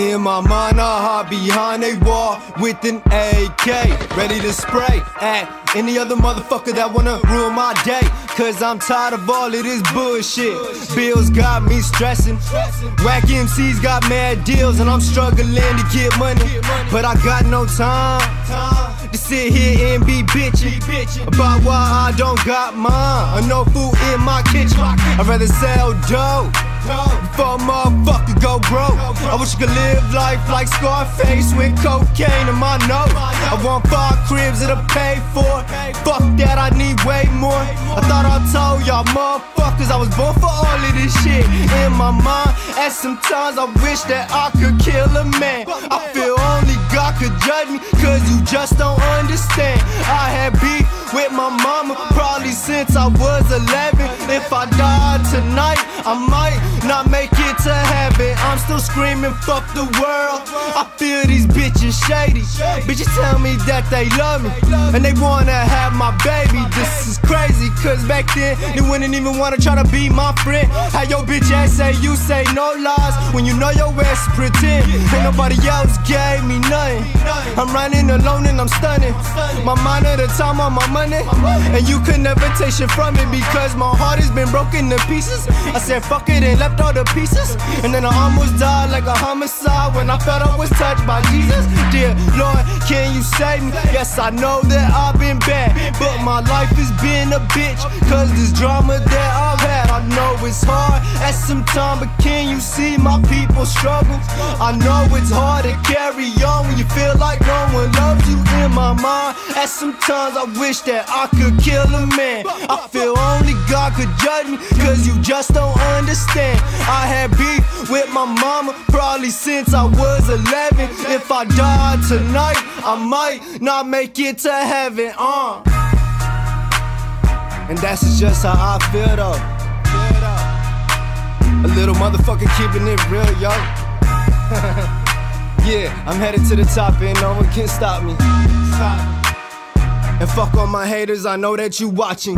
In my mind, I hide behind a wall with an AK, ready to spray at any other motherfucker that wanna ruin my day. Cause I'm tired of all of this bullshit. Bills got me stressing. Whack MCs got mad deals, and I'm struggling to get money. But I got no time to sit here and be bitchin' about why I don't got mine, or no food in my kitchen. I'd rather sell dope before a motherfucker go broke. I wish I could live life like Scarface with cocaine in my nose. I want 5 cribs that'll pay for it. Fuck that, I need way more. I thought I told y'all motherfuckers I was born for all of this shit. In my mind, at sometimes I wish that I could kill a man. I feel only God could judge me, cause you just don't understand. I had beef with my mama probably since I was 11. If I died tonight, I might not make it to heaven. I'm still screaming fuck the world. I feel these bitches shady. Bitches tell me that they love me and they wanna have my baby. This is crazy, cause back then they wouldn't even wanna try to be my friend. How your bitch ass say you say no lies when you know your ass pretend. Ain't nobody else gave me nothing. I'm running alone and I'm stunning. My mind at the time on my money, and you could never take shit from it because my heart has been broken to pieces. I said fuck it and left all the pieces, and then I almost died like a homicide when I felt I was touched by Jesus. Dear Lord, can you save me? Yes, I know that I've been bad, but my life has been a bitch cause this drama that I've had. I know it's hard at some time, but can you see my people struggle? I know it's hard to carry on when you feel like no one loves you. In my mind, at some times I wish that I could kill a man. I feel only God could judge me, cause you just don't understand. I had beef with my mama probably since I was 11. If I died tonight, I might not make it to heaven. And that's just how I feel though. A little motherfucker keeping it real, yo. Yeah, I'm headed to the top and no one can stop me. And fuck all my haters, I know that you watching.